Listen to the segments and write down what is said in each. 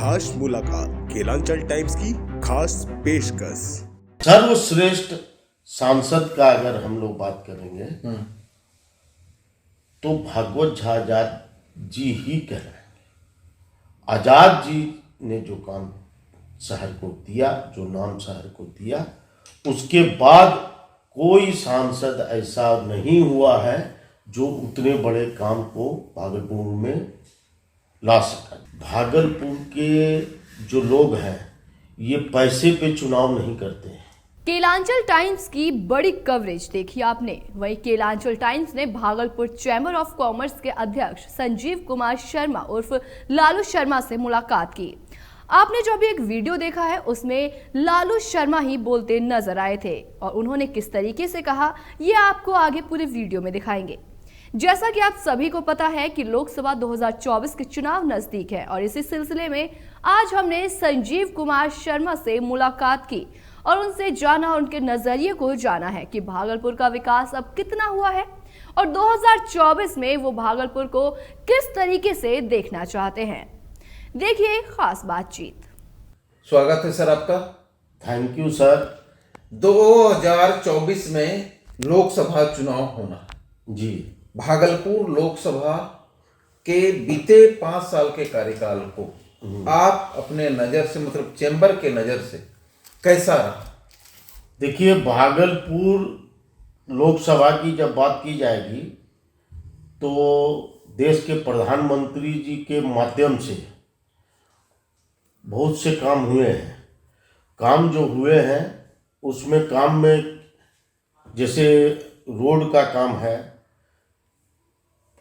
खास मुलाकात केलांचल टाइम्स की खास पेशकश। सर्वश्रेष्ठ सांसद का अगर हम लोग बात करेंगे तो भागवत झा आजाद जी ही कह रहे हैं। आजाद जी ने जो काम शहर को दिया, जो नाम शहर को दिया, उसके बाद कोई सांसद ऐसा नहीं हुआ है जो उतने बड़े काम को भागलपुर में ला सका। भागलपुर के जो लोग हैं ये पैसे पे चुनाव नहीं करते हैं। केलांचल टाइम्स की बड़ी कवरेज देखी आपने। वहीं केलांचल टाइम्स ने भागलपुर चैम्बर ऑफ कॉमर्स के अध्यक्ष संजीव कुमार शर्मा उर्फ लालू शर्मा से मुलाकात की। आपने जो अभी एक वीडियो देखा है उसमें लालू शर्मा ही बोलते नजर आए थे और उन्होंने किस तरीके से कहा ये आपको आगे पूरे वीडियो में दिखाएंगे। जैसा कि आप सभी को पता है कि लोकसभा 2024 के चुनाव नजदीक है और इसी सिलसिले में आज हमने संजीव कुमार शर्मा से मुलाकात की और उनसे जाना, उनके नजरिए को जाना है कि भागलपुर का विकास अब कितना हुआ है और 2024 में वो भागलपुर को किस तरीके से देखना चाहते हैं। देखिए खास बातचीत। स्वागत है सर आपका। Thank you sir. 2024 में लोकसभा चुनाव होना जी। भागलपुर लोकसभा के बीते 5 साल के कार्यकाल को आप अपने नज़र से, मतलब चैम्बर के नज़र से कैसा रहा? देखिए, भागलपुर लोकसभा की जब बात की जाएगी तो देश के प्रधानमंत्री जी के माध्यम से बहुत से काम हुए हैं। काम जो हुए हैं उसमें काम में जैसे रोड का काम है,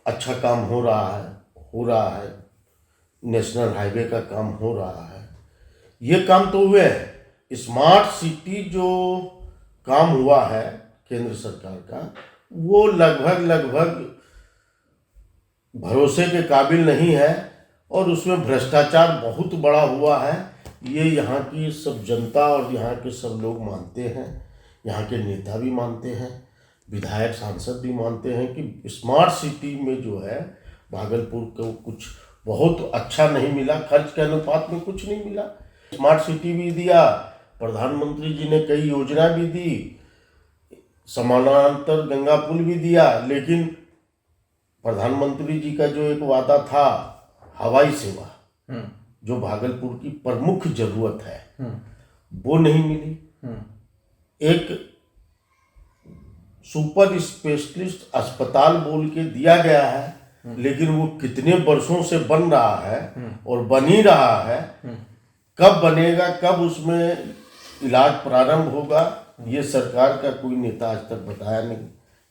अच्छा काम हो रहा है। नेशनल हाईवे का काम हो रहा है, ये काम तो हुए हैं। स्मार्ट सिटी जो काम हुआ है केंद्र सरकार का, वो लगभग भरोसे के काबिल नहीं है और उसमें भ्रष्टाचार बहुत बड़ा हुआ है। ये यहाँ की सब जनता और यहाँ के सब लोग मानते हैं, यहाँ के नेता भी मानते हैं, विधायक सांसद भी मानते हैं कि स्मार्ट सिटी में जो है भागलपुर को कुछ बहुत अच्छा नहीं मिला, खर्च के अनुपात में कुछ नहीं मिला। स्मार्ट सिटी भी दिया, प्रधानमंत्री जी ने कई योजना भी दी, समानांतर गंगा पुल भी दिया, लेकिन प्रधानमंत्री जी का जो एक वादा था हवाई सेवा, जो भागलपुर की प्रमुख जरूरत है, वो नहीं मिली। एक सुपर स्पेशलिस्ट अस्पताल बोल के दिया गया है, लेकिन वो कितने वर्षों से बन रहा है और बन ही रहा है। कब बनेगा, कब उसमें इलाज प्रारंभ होगा, ये सरकार का कोई नेता आज तक बताया नहीं।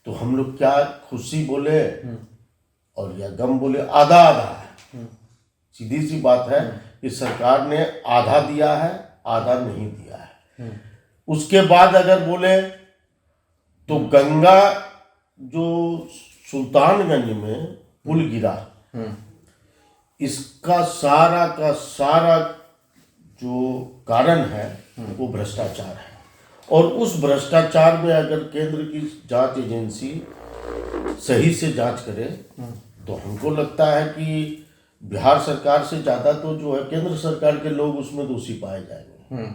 तो हम लोग क्या खुशी बोले और या गम बोले, आधा आधा है। सीधी सी बात है कि सरकार ने आधा दिया है, आधा नहीं दिया है। उसके बाद अगर बोले तो गंगा जो सुल्तानगंज में पुल गिरा, इसका सारा का सारा जो कारण है वो भ्रष्टाचार है। और उस भ्रष्टाचार में अगर केंद्र की जांच एजेंसी सही से जांच करे तो हमको लगता है कि बिहार सरकार से ज़्यादा तो जो है केंद्र सरकार के लोग उसमें दोषी पाए जाएंगे।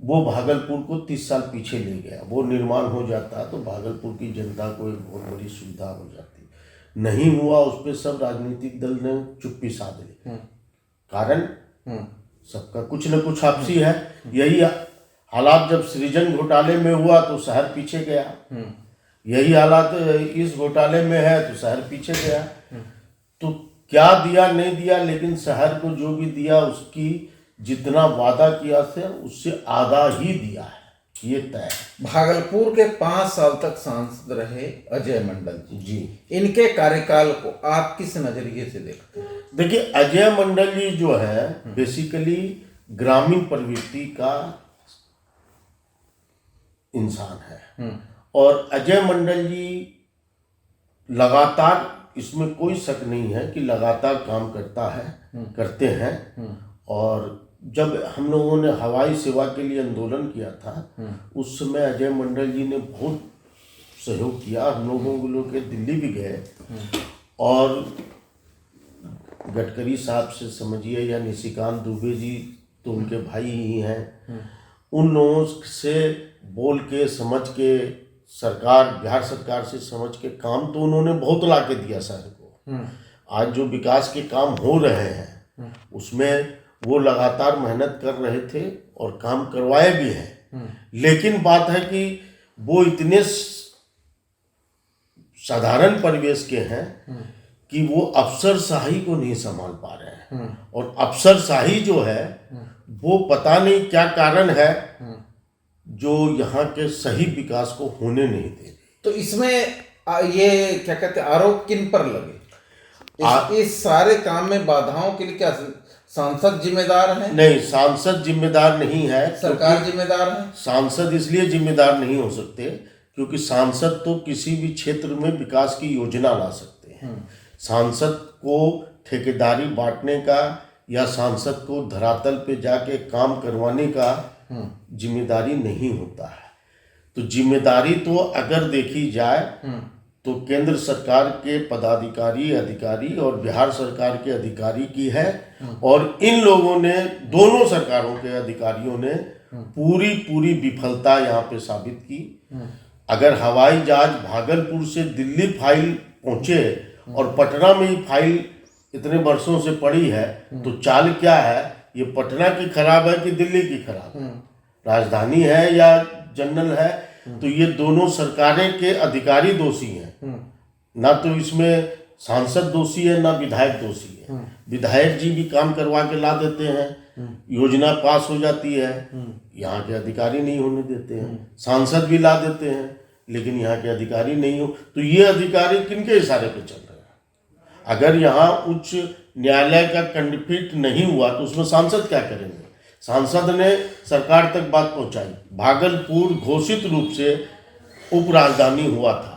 वो भागलपुर को 30 साल पीछे ले गया। वो निर्माण हो जाता तो भागलपुर की जनता को एक बहुत बड़ी सुविधा हो जाती। नहीं हुआ, उस पर सब राजनीतिक दल ने चुप्पी साध ली। कारण सबका कुछ न कुछ आपसी है। यही हालात जब सृजन घोटाले में हुआ तो शहर पीछे गया, यही हालात इस घोटाले में है तो शहर पीछे गया। तो क्या दिया नहीं दिया, लेकिन शहर को जो भी दिया उसकी जितना वादा किया था उससे आधा ही दिया है, ये तय है। भागलपुर के 5 साल तक सांसद रहे अजय मंडल जी, इनके कार्यकाल को आप किस नजरिए से देखते हैं? देखिए, अजय मंडल जी जो है बेसिकली ग्रामीण प्रवृत्ति का इंसान है और अजय मंडल जी लगातार, इसमें कोई शक नहीं है कि लगातार काम करते हैं। और जब हम लोगों ने हवाई सेवा के लिए आंदोलन किया था उस समय अजय मंडल जी ने बहुत सहयोग किया। हम लोगों के दिल्ली भी गए और गडकरी साहब से समझिए या निशिकांत दुबे जी तो उनके भाई ही हैं, उन लोगों से बोल के समझ के सरकार, बिहार सरकार से समझ के काम तो उन्होंने बहुत ला के दिया शहर को। आज जो विकास के काम हो रहे हैं उसमें वो लगातार मेहनत कर रहे थे और काम करवाए भी हैं, लेकिन बात है कि वो इतने साधारण परिवेश के हैं कि वो अफसरशाही को नहीं संभाल पा रहे हैं। और अफसरशाही जो है वो पता नहीं क्या कारण है जो यहाँ के सही विकास को होने नहीं दे रही। तो इसमें ये क्या कहते हैं, आरोप किन पर लगे? इस सारे काम में बाधाओं के लिए क्या सांसद जिम्मेदार हैं? नहीं, सांसद जिम्मेदार नहीं है, सरकार जिम्मेदार है। सांसद इसलिए जिम्मेदार नहीं हो सकते क्योंकि सांसद तो किसी भी क्षेत्र में विकास की योजना ला सकते हैं। सांसद को ठेकेदारी बांटने का या सांसद को धरातल पे जाके काम करवाने का जिम्मेदारी नहीं होता है। तो जिम्मेदारी तो अगर देखी जाए तो केंद्र सरकार के पदाधिकारी, अधिकारी और बिहार सरकार के अधिकारी की है। और इन लोगों ने, दोनों सरकारों के अधिकारियों ने पूरी विफलता यहाँ पे साबित की। अगर हवाई जहाज भागलपुर से दिल्ली फाइल पहुंचे और पटना में ही फाइल इतने वर्षों से पड़ी है, तो चाल क्या है? ये पटना की खराब है कि दिल्ली की खराब है? राजधानी है या जनरल है? तो ये दोनों सरकारें के अधिकारी दोषी हैं, ना तो इसमें सांसद दोषी है ना विधायक दोषी है। विधायक जी भी काम करवा के ला देते हैं, योजना पास हो जाती है, यहाँ के अधिकारी नहीं होने देते हैं। सांसद भी ला देते हैं लेकिन यहाँ के अधिकारी नहीं हो। तो ये अधिकारी किनके इशारे पे चल रहे हैं? अगर यहाँ उच्च न्यायालय का खंडपीठ नहीं हुआ तो उसमें सांसद क्या करेंगे? सांसद ने सरकार तक बात पहुंचाई। भागलपुर घोषित रूप से उप राजधानी हुआ था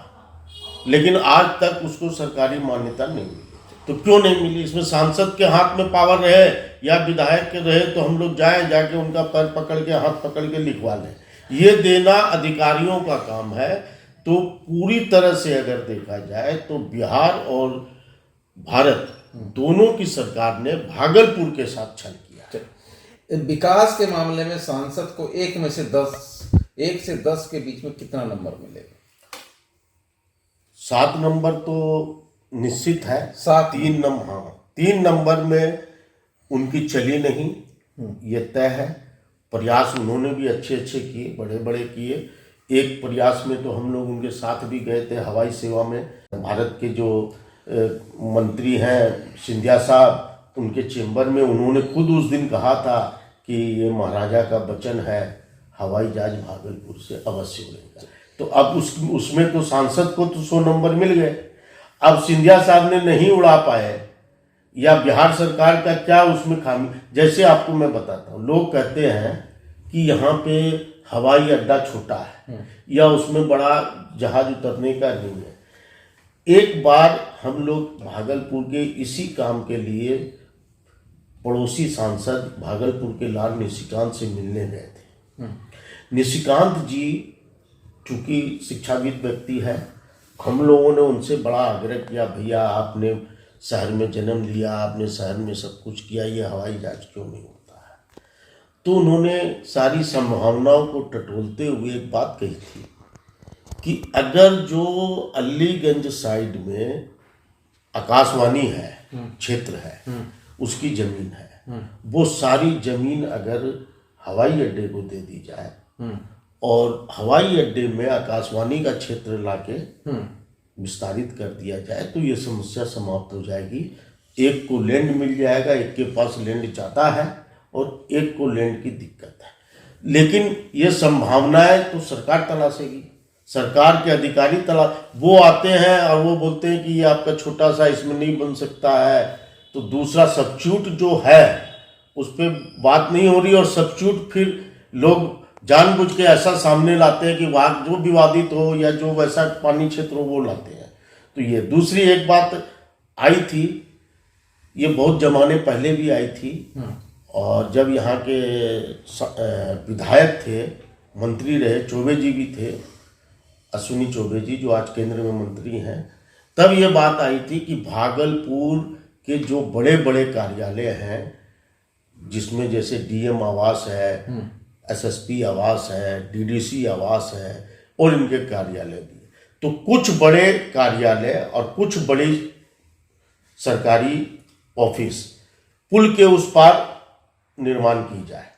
लेकिन आज तक उसको सरकारी मान्यता नहीं मिली। तो क्यों नहीं मिली? इसमें सांसद के हाथ में पावर रहे या विधायक के रहे तो हम लोग जाके उनका पैर पकड़ के, हाथ पकड़ के लिखवा लें। ये देना अधिकारियों का काम है। तो पूरी तरह से अगर देखा जाए तो बिहार और भारत दोनों की सरकार ने भागलपुर के साथ छल किया। विकास के मामले में सांसद को 1 से 10 के बीच में कितना नंबर मिलेगा? 7 नंबर तो निश्चित है। 3 नंबर में उनकी चली नहीं, ये तय है। प्रयास उन्होंने भी अच्छे किए, बड़े किए। एक प्रयास में तो हम लोग उनके साथ भी गए थे हवाई सेवा में। भारत के जो मंत्री हैं सिंधिया साहब, उनके चेंबर में उन्होंने खुद उस दिन कहा था कि ये महाराजा का वचन है, हवाई जहाज भागलपुर से अवश्य उड़ेगा। तो अब उसमें तो सांसद को तो 100 नंबर मिल गए। अब सिंधिया साहब ने नहीं उड़ा पाए या बिहार सरकार का क्या उसमें खामी? जैसे आपको मैं बताता हूँ, लोग कहते हैं कि यहाँ पे हवाई अड्डा छोटा है या उसमें बड़ा जहाज उतरने का नहीं है। एक बार हम लोग भागलपुर के इसी काम के लिए पड़ोसी सांसद भागलपुर के लाल निशिकांत से मिलने गए थे। निशिकांत जी चूंकि शिक्षाविद व्यक्ति है, हम लोगों ने उनसे बड़ा आग्रह किया, भैया आपने शहर में जन्म लिया, आपने शहर में सब कुछ किया, ये हवाई जहाज क्यों नहीं होता है? तो उन्होंने सारी संभावनाओं को टटोलते हुए एक बात कही थी कि अगर जो अलीगंज साइड में आकाशवाणी है, क्षेत्र है, उसकी जमीन है, वो सारी जमीन अगर हवाई अड्डे को दे दी जाए और हवाई अड्डे में आकाशवाणी का क्षेत्र लाके विस्तारित कर दिया जाए तो ये समस्या समाप्त हो जाएगी। एक को लैंड मिल जाएगा, एक के पास लैंड चाहता है और एक को लैंड की दिक्कत है। लेकिन ये संभावनाएं तो सरकार तलाशेगी, सरकार के अधिकारी वो आते हैं और वो बोलते हैं कि ये आपका छोटा सा इसमें नहीं बन सकता है। तो दूसरा सब्स्टिट्यूट जो है उस पर बात नहीं हो रही और सब्स्टिट्यूट फिर लोग जानबूझ के ऐसा सामने लाते हैं कि वहाँ जो विवादित हो या जो वैसा पानी क्षेत्र हो वो लाते हैं। तो ये दूसरी एक बात आई थी, ये बहुत जमाने पहले भी आई थी। और जब यहाँ के विधायक थे, मंत्री रहे, चौबे जी भी थे, अश्विनी चौबे जी जो आज केंद्र में मंत्री हैं, तब ये बात आई थी कि भागलपुर के जो बड़े बड़े कार्यालय हैं, जिसमें जैसे डीएम आवास है, एसएसपी आवास है, डीडीसी आवास है और इनके कार्यालय भी। तो कुछ बड़े कार्यालय और कुछ बड़ी सरकारी ऑफिस पुल के उस पार निर्माण की जाए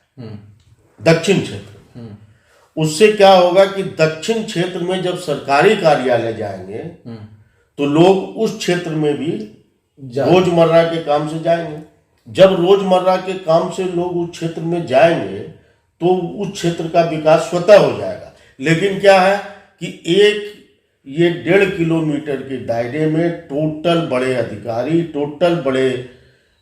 दक्षिण क्षेत्र में। उससे क्या होगा कि दक्षिण क्षेत्र में जब सरकारी कार्यालय जाएंगे तो लोग उस क्षेत्र में भी रोजमर्रा के काम से जाएंगे। जब रोजमर्रा के काम से लोग उस क्षेत्र में जाएंगे तो उस क्षेत्र का विकास स्वतः हो जाएगा। लेकिन क्या है कि ये 1.5 किलोमीटर के दायरे में टोटल बड़े अधिकारी, टोटल बड़े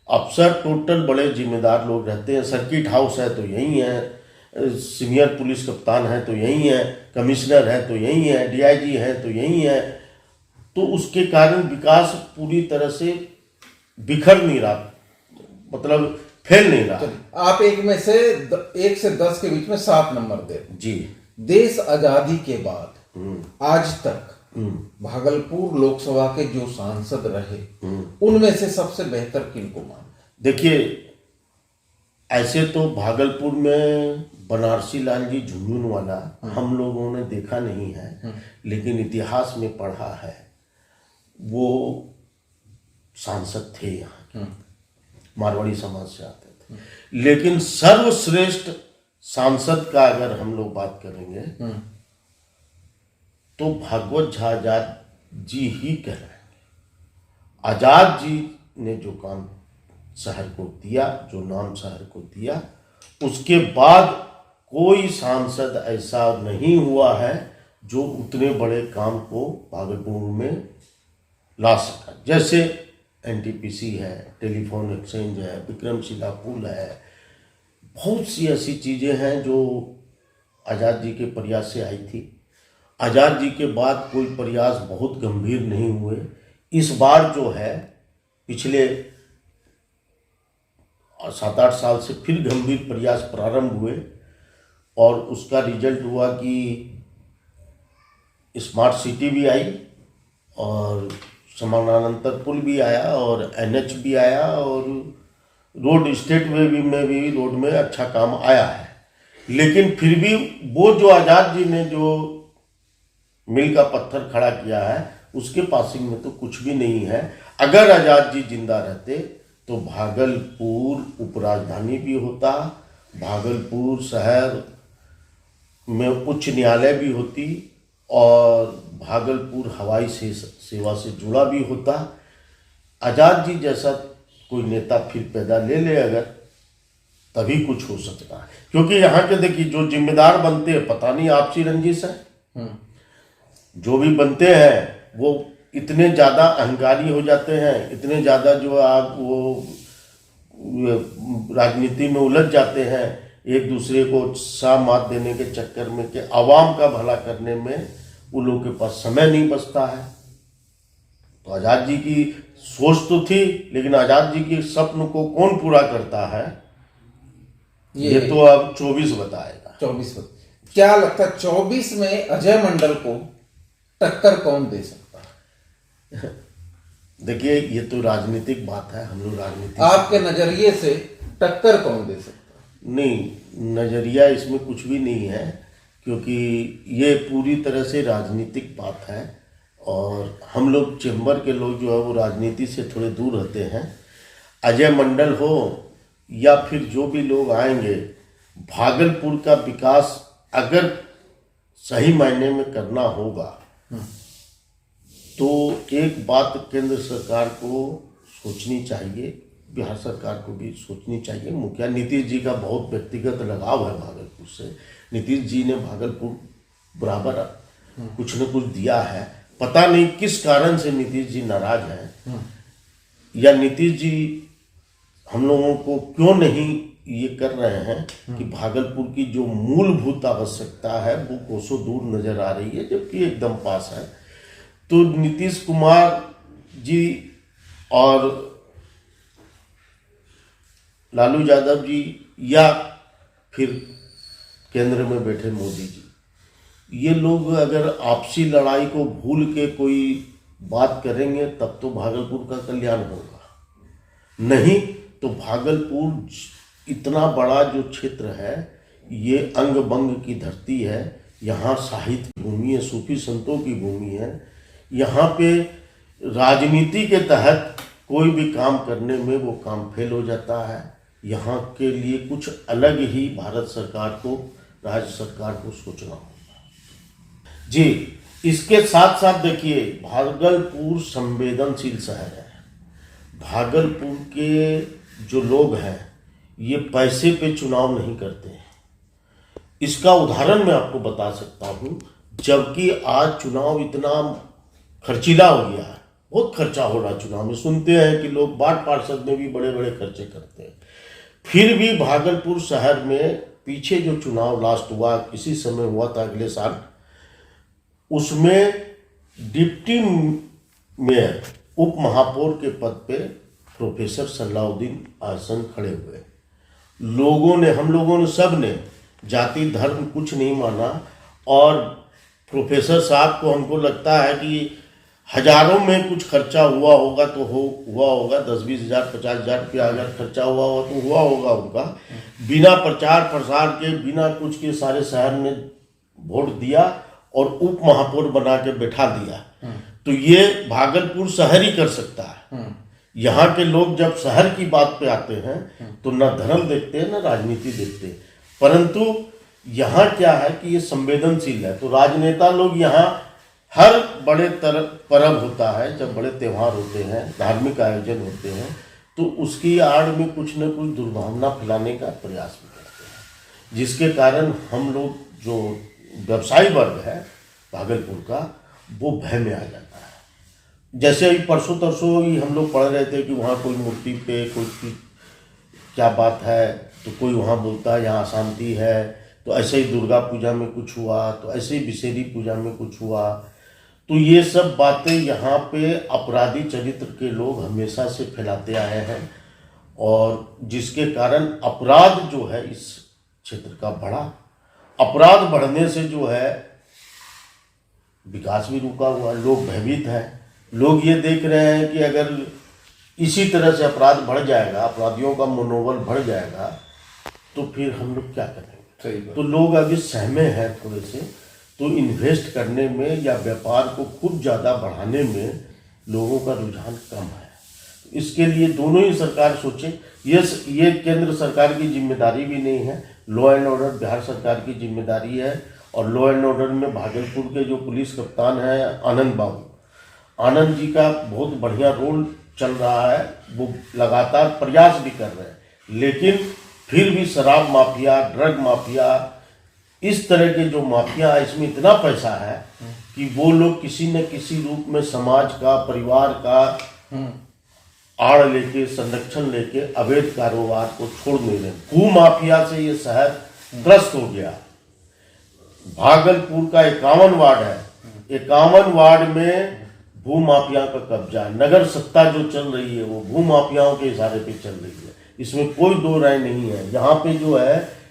अफसर, टोटल बड़े जिम्मेदार लोग रहते हैं। सर्किट हाउस है तो यही है, सीनियर पुलिस कप्तान है तो यही है, कमिश्नर है तो यही है, डीआईजी है तो यही है। तो उसके कारण विकास पूरी तरह से बिखर नहीं रहा, मतलब फैल नहीं रहा। आप एक में से 1 से 10 के बीच में 7 नंबर दे जी। देश आजादी के बाद आज तक भागलपुर लोकसभा के जो सांसद रहे उनमें से सबसे बेहतर किनको माने? देखिए, ऐसे तो भागलपुर में बनारसी लाल जी झुंझुनवाला हम लोगों ने देखा नहीं है, लेकिन इतिहास में पढ़ा है। वो सांसद थे यहाँ, मारवाड़ी समाज से आते थे। लेकिन सर्वश्रेष्ठ सांसद का अगर हम लोग बात करेंगे तो भागवत झा आजाद जी ही कह रहे हैं। आजाद जी ने जो काम शहर को दिया, जो नाम शहर को दिया, उसके बाद कोई सांसद ऐसा नहीं हुआ है जो उतने बड़े काम को भागलपुर में ला सका। जैसे एनटीपीसी है, टेलीफोन एक्सचेंज है, विक्रमशिला पुल है, बहुत सी ऐसी चीज़ें हैं जो आज़ाद जी के प्रयास से आई थी। आज़ाद जी के बाद कोई प्रयास बहुत गंभीर नहीं हुए। इस बार जो है पिछले 7-8 साल से फिर गंभीर प्रयास प्रारंभ हुए और उसका रिजल्ट हुआ कि स्मार्ट सिटी भी आई और समानांतर पुल भी आया और एनएच भी आया और रोड स्टेट वे में भी रोड में अच्छा काम आया है। लेकिन फिर भी वो जो आज़ाद जी ने जो मिल का पत्थर खड़ा किया है उसके पासिंग में तो कुछ भी नहीं है। अगर आज़ाद जी जिंदा रहते तो भागलपुर उपराजधानी भी होता, भागलपुर शहर में उच्च न्यायालय भी होती और भागलपुर हवाई सेवा से जुड़ा भी होता। आज़ाद जी जैसा कोई नेता फिर पैदा ले ले अगर, तभी कुछ हो सकता है। क्योंकि यहाँ के देखिए जो जिम्मेदार बनते हैं, पता नहीं आपसी रंजिश है, जो भी बनते हैं वो इतने ज़्यादा अहंकारी हो जाते हैं, इतने ज़्यादा जो आप वो राजनीति में उलझ जाते हैं, एक दूसरे को उत्साह मात देने के चक्कर में कि आवाम का भला करने में उन लोगों के पास समय नहीं बचता है। तो आज़ाद जी की सोच तो थी, लेकिन आज़ाद जी के स्वप्न को कौन पूरा करता है ये तो अब 24 बताएगा। 24 क्या लगता है 24 में अजय मंडल को टक्कर कौन दे सकता है? देखिए ये तो राजनीतिक बात है, हम लोग राजनीति आपके नजरिए से टक्कर कौन दे सकता है? नहीं, नजरिया इसमें कुछ भी नहीं है, क्योंकि ये पूरी तरह से राजनीतिक बात है और हम लोग चेंबर के लोग जो है वो राजनीति से थोड़े दूर रहते हैं। अजय मंडल हो या फिर जो भी लोग आएंगे, भागलपुर का विकास अगर सही मायने में करना होगा तो एक बात केंद्र सरकार को सोचनी चाहिए, बिहार सरकार को भी सोचनी चाहिए। मुखिया नीतीश जी का बहुत व्यक्तिगत लगाव है भागलपुर से। नीतीश जी ने भागलपुर बराबर कुछ न कुछ दिया है। पता नहीं किस कारण से नीतीश जी नाराज हैं या नीतीश जी हम लोगों को क्यों नहीं ये कर रहे हैं कि भागलपुर की जो मूलभूत आवश्यकता है वो कोसों दूर नजर आ रही है, जबकि एकदम पास है। तो नीतीश कुमार जी और लालू यादव जी या फिर केंद्र में बैठे मोदी जी, ये लोग अगर आपसी लड़ाई को भूल के कोई बात करेंगे तब तो भागलपुर का कल्याण होगा। नहीं तो भागलपुर इतना बड़ा जो क्षेत्र है, ये अंग बंग की धरती है, यहाँ साहित्य की भूमि है, सूफी संतों की भूमि है। यहाँ पे राजनीति के तहत कोई भी काम करने में वो काम फेल हो जाता है। यहाँ के लिए कुछ अलग ही भारत सरकार को, राज्य सरकार को सोचना होगा जी। इसके साथ साथ देखिए, भागलपुर संवेदनशील शहर है। भागलपुर के जो लोग हैं ये पैसे पे चुनाव नहीं करते हैं। इसका उदाहरण मैं आपको बता सकता हूँ, जबकि आज चुनाव इतना खर्चीला हो गया है, बहुत खर्चा हो रहा चुनाव में। सुनते हैं कि लोग वार्ड पार्षद में भी बड़े बड़े खर्चे करते हैं, फिर भी भागलपुर शहर में पीछे जो चुनाव लास्ट हुआ, किसी समय हुआ था अगले साल, उसमें डिप्टी मेयर उप महापौर के पद पे प्रोफेसर सलाउद्दीन आसन खड़े हुए। लोगों ने, हम लोगों ने, सब ने जाति धर्म कुछ नहीं माना, और प्रोफेसर साहब को हमको लगता है कि हजारों में कुछ खर्चा हुआ होगा तो हुआ होगा, 10-20 हज़ार 50 हज़ार रुपया अगर खर्चा हुआ होगा तो हुआ होगा उनका। बिना प्रचार प्रसार के, बिना कुछ के सारे शहर ने वोट दिया और उप महापौर बना के बैठा दिया। तो ये भागलपुर शहर ही कर सकता है। यहाँ के लोग जब शहर की बात पे आते हैं तो न धर्म देखते हैं न राजनीति देखते हैं, परंतु यहाँ क्या है कि ये संवेदनशील है। तो राजनेता लोग यहाँ हर बड़े पर्व होता है, जब बड़े त्यौहार होते हैं, धार्मिक आयोजन होते हैं, तो उसकी आड़ में कुछ न कुछ दुर्भावना फैलाने का प्रयास भी करते हैं, जिसके कारण हम लोग जो व्यवसायी वर्ग है भागलपुर का, वो भय में आ जाता है। जैसे ही परसों तरसों ही हम लोग पढ़ रहे थे कि वहाँ कोई मूर्ति पे कोई क्या बात है, तो कोई वहाँ बोलता है यहाँ अशांति है, तो ऐसे ही दुर्गा पूजा में कुछ हुआ, तो ऐसे ही विशेरी पूजा में कुछ हुआ। तो ये सब बातें यहाँ पे अपराधी चरित्र के लोग हमेशा से फैलाते आए हैं, और जिसके कारण अपराध जो है इस क्षेत्र का बढ़ा। अपराध बढ़ने से जो है विकास भी रुका हुआ, लोग भयभीत हैं। लोग ये देख रहे हैं कि अगर इसी तरह से अपराध बढ़ जाएगा, अपराधियों का मनोबल बढ़ जाएगा, तो फिर हम लोग क्या करेंगे। तो लोग अभी सहमे हैं थोड़े से, तो इन्वेस्ट करने में या व्यापार को खूब ज़्यादा बढ़ाने में लोगों का रुझान कम है। इसके लिए दोनों ही सरकार सोचे। ये केंद्र सरकार की जिम्मेदारी भी नहीं है, लॉ एंड ऑर्डर बिहार सरकार की जिम्मेदारी है। और लॉ एंड ऑर्डर में भागलपुर के जो पुलिस कप्तान हैं आनंद बाबू, आनंद जी का बहुत बढ़िया रोल चल रहा है। वो लगातार प्रयास भी कर रहे हैं, लेकिन फिर भी शराब माफिया, ड्रग माफिया, इस तरह के जो माफिया, इसमें इतना पैसा है कि वो लोग किसी न किसी रूप में समाज का, परिवार का आड़ लेके, संरक्षण लेके अवैध कारोबार को छोड़ नहीं रहे। भू माफिया से ये शहर त्रस्त हो गया। भागलपुर का 51 वार्ड है, 51 वार्ड में भू माफिया का कब्जा है। नगर सत्ता जो चल रही है वो भू माफियाओं के इशारे पे चल रही है, इसमें कोई दो राय नहीं है। यहाँ पे जो है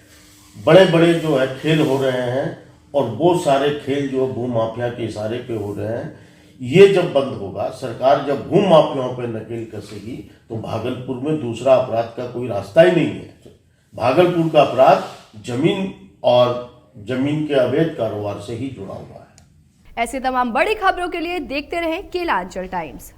बड़े बड़े जो है खेल हो रहे हैं, और वो सारे खेल जो भू माफिया के इशारे पे हो रहे हैं, ये जब बंद होगा, सरकार जब भू माफियाओं पे नकेल कसेगी, तो भागलपुर में दूसरा अपराध का कोई रास्ता ही नहीं है। भागलपुर का अपराध जमीन और जमीन के अवैध कारोबार से ही जुड़ा हुआ है। ऐसे तमाम बड़ी खबरों के लिए देखते रहें केलांचल टाइम्स।